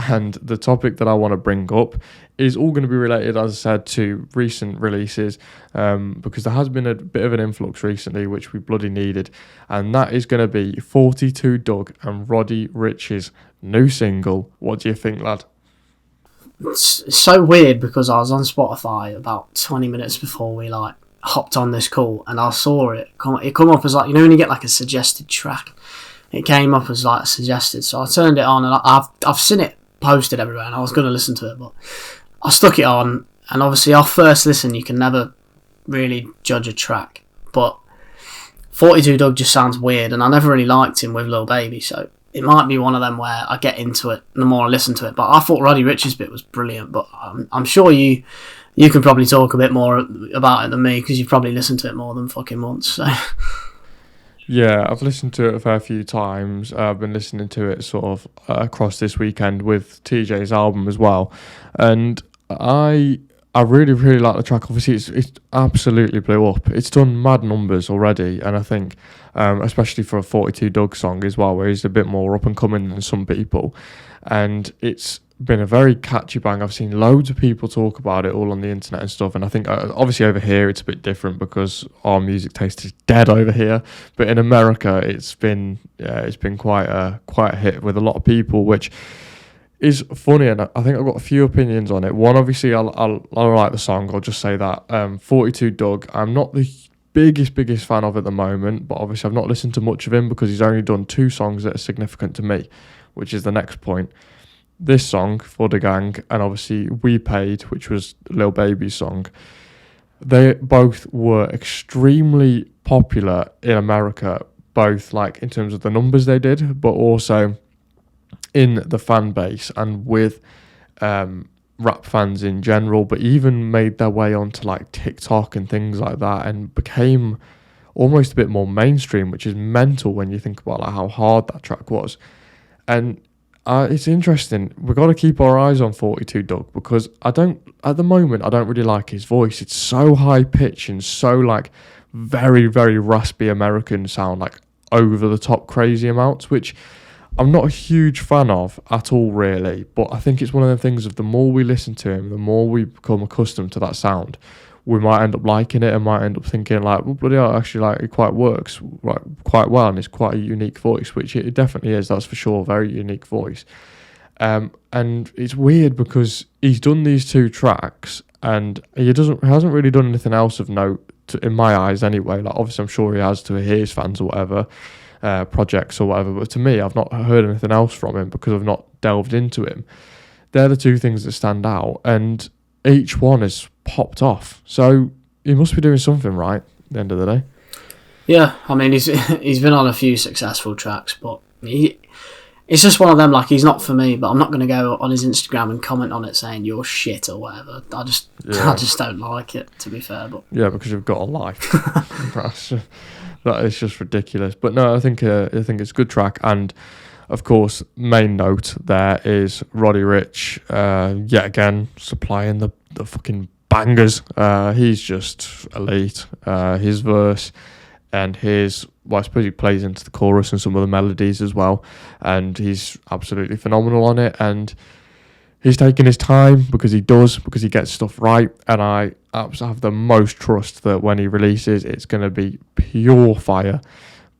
And the topic that I want to bring up is all going to be related, as I said, to recent releases, because there has been a bit of an influx recently, which we bloody needed. And that is going to be 42 Dugg and Roddy Ricch's new single. What do you think, lad? It's so weird because I was on Spotify about 20 minutes before we hopped on this call, and I saw it come up as when you get a suggested track. It came up as suggested, so I turned it on, and I've seen it posted everywhere, and I was going to listen to it, but I stuck it on, and obviously off first listen you can never really judge a track, but 42 Dugg just sounds weird, and I never really liked him with Lil Baby, so it might be one of them where I get into it the more I listen to it. But I thought Roddy Ricch's bit was brilliant, but I'm sure you can probably talk a bit more about it than me, because you've probably listened to it more than fucking once, so... Yeah, I've listened to it a fair few times. I've been listening to it sort of across this weekend with TJ's album as well, and I really, really like the track. Obviously, it's absolutely blew up. It's done mad numbers already, and I think, especially for a 42 Dugg song as well, where he's a bit more up and coming than some people, and it's been a very catchy bang. I've seen loads of people talk about it all on the internet and stuff, and I think obviously over here it's a bit different because our music taste is dead over here, but in America it's been quite a hit with a lot of people, which is funny, and I think I've got a few opinions on it. One, obviously I like the song, I'll just say that. 42 Dugg, I'm not the biggest fan of at the moment, but obviously I've not listened to much of him because he's only done 2 songs that are significant to me, which is the next point. This song, For the Gang, and obviously We Paid, which was Lil Baby's song, they both were extremely popular in America, both in terms of the numbers they did, but also in the fan base and with rap fans in general, but even made their way onto TikTok and things like that, and became almost a bit more mainstream, which is mental when you think about how hard that track was. And it's interesting. We've got to keep our eyes on 42 Dugg, because at the moment I don't really like his voice. It's so high pitched and so very, very raspy American sound, over the top crazy amounts, which I'm not a huge fan of at all, really. But I think it's one of the things of the more we listen to him, the more we become accustomed to that sound, we might end up liking it and might end up thinking well, bloody hell, actually it quite works quite well, and it's quite a unique voice, which it definitely is, that's for sure, very unique voice. And it's weird because he's done these 2 tracks and he hasn't really done anything else of note in my eyes anyway. Obviously I'm sure he has to his fans or whatever, projects or whatever, but to me I've not heard anything else from him because I've not delved into him. They're the 2 things that stand out, and each one has popped off, so he must be doing something right at the end of the day. Yeah, I mean he's been on a few successful tracks, but it's just one of them, he's not for me, but I'm not going to go on his Instagram and comment on it saying you're shit or whatever. I just don't like it, to be fair. But yeah, because you've got a life. That is just ridiculous. But no, I think it's a good track, and of course, main note there is Roddy Ricch, yet again, supplying the fucking bangers. He's just elite. His verse and I suppose he plays into the chorus and some of the melodies as well, and he's absolutely phenomenal on it, and he's taking his time because he gets stuff right, and I have the most trust that when he releases, it's going to be pure fire.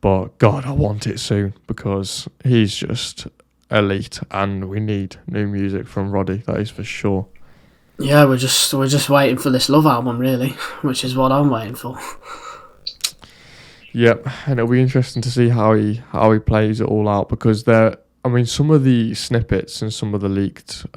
But God, I want it soon because he's just elite, and we need new music from Roddy. That is for sure. Yeah, we're just waiting for this Love album, really, which is what I'm waiting for. Yep, and it'll be interesting to see how he plays it all out, because some of the snippets and some of the leaked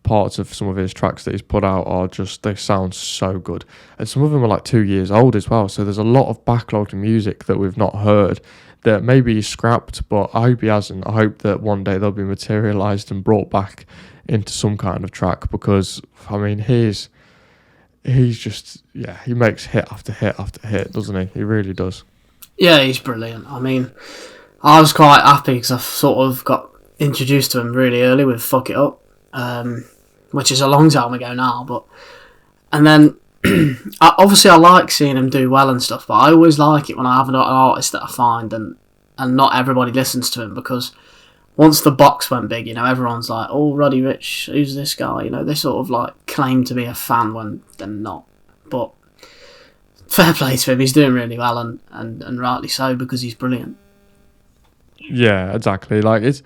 parts of some of his tracks that he's put out are just, they sound so good. And some of them are 2 years old as well. So there's a lot of backlogged music that we've not heard that maybe he's scrapped, but I hope he hasn't. I hope that one day they'll be materialised and brought back into some kind of track, because, he's just, he makes hit after hit after hit, doesn't he? He really does. Yeah, he's brilliant. I was quite happy because I sort of got introduced to him really early with Fuck It Up, which is a long time ago now. And then, obviously I like seeing him do well and stuff, but I always like it when I have an artist that I find and not everybody listens to him, because once the box went big, everyone's like, "Oh, Roddy Ricch, who's this guy?" They sort of like claim to be a fan when they're not. But fair play to him, he's doing really well, and rightly so, because he's brilliant. Yeah, exactly. Like it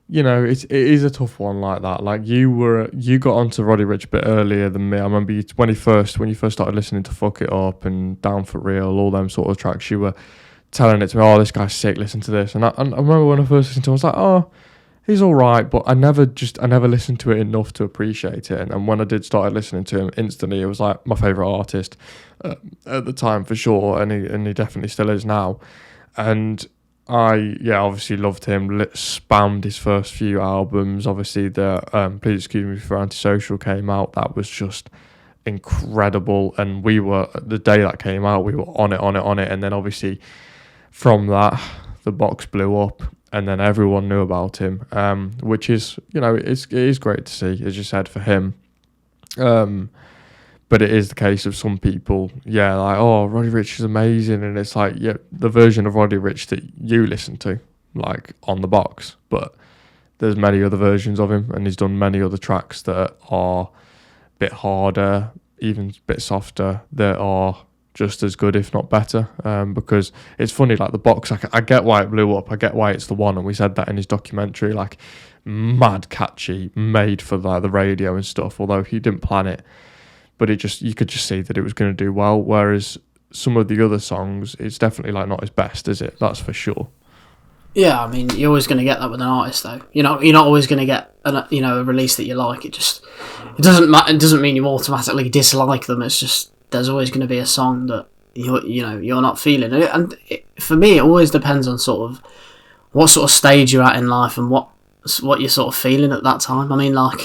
is a tough one like that. Like you got onto Roddy Ricch a bit earlier than me. I remember when you first started listening to Fuck It Up and Down for Real, all them sort of tracks, you were telling it to me, "Oh, this guy's sick, listen to this." And I remember when I first listened to him, I was like, "Oh, he's all right," but I never listened to it enough to appreciate it. And when I did start listening to him, instantly it was like my favourite artist at the time for sure, and he definitely still is now. And I obviously loved him. Spammed his first few albums. Obviously the Please Excuse Me for Antisocial came out. That was just incredible. And we were, the day that came out, we were on it. And then obviously from that, the box blew up, and then everyone knew about him. Which is, it is great to see, as you said, for him. But it is the case of some people, like, "Oh, Roddy Ricch is amazing," and it's like, yeah, the version of Roddy Ricch that you listen to, like, on the box. But there's many other versions of him, and he's done many other tracks that are a bit harder, even a bit softer, that are just as good, if not better. Because it's funny, like the box, I get why it blew up, I get why it's the one, and we said that in his documentary, like, mad catchy, made for like the radio and stuff, although he didn't plan it. But you could just see that it was going to do well. Whereas some of the other songs, it's definitely like not his best, is it? That's for sure. Yeah, I mean, you're always going to get that with an artist, though. You're not always going to get a release that you like. It doesn't mean you automatically dislike them. It's just there's always going to be a song that you're not feeling. And for me, it always depends on sort of what sort of stage you're at in life and what you're sort of feeling at that time. I mean, like,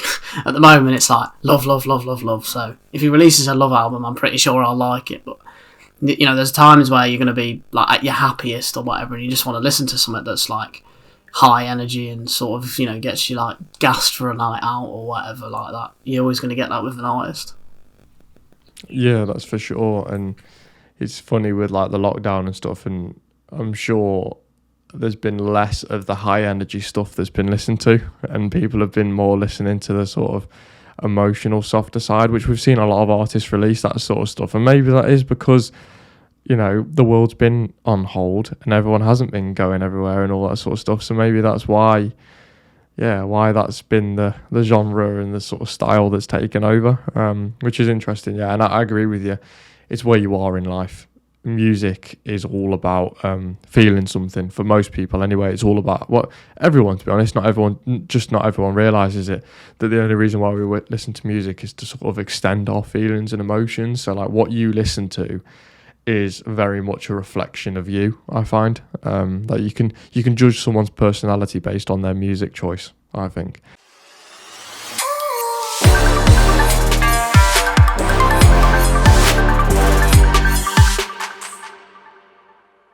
at the moment it's like love. So if he releases a love album, I'm pretty sure I'll like it. But there's times where you're going to be like at your happiest or whatever, and you just want to listen to something that's like high energy and sort of gets you like gassed for a night out or whatever like that. You're always going to get that with an artist. Yeah, that's for sure. And it's funny with like the lockdown and stuff, and I'm sure there's been less of the high energy stuff that's been listened to, and people have been more listening to the sort of emotional, softer side, which we've seen a lot of artists release that sort of stuff. And maybe that is because the world's been on hold and everyone hasn't been going everywhere and all that sort of stuff. So maybe that's why that's been the genre and the sort of style that's taken over, which is interesting. Yeah, and I agree with you. It's where you are in life. Music is all about feeling something for most people anyway. It's all about everyone, to be honest. Not everyone realizes it, that the only reason why we listen to music is to sort of extend our feelings and emotions. So like what you listen to is very much a reflection of you, I find. That you can judge someone's personality based on their music choice, I think.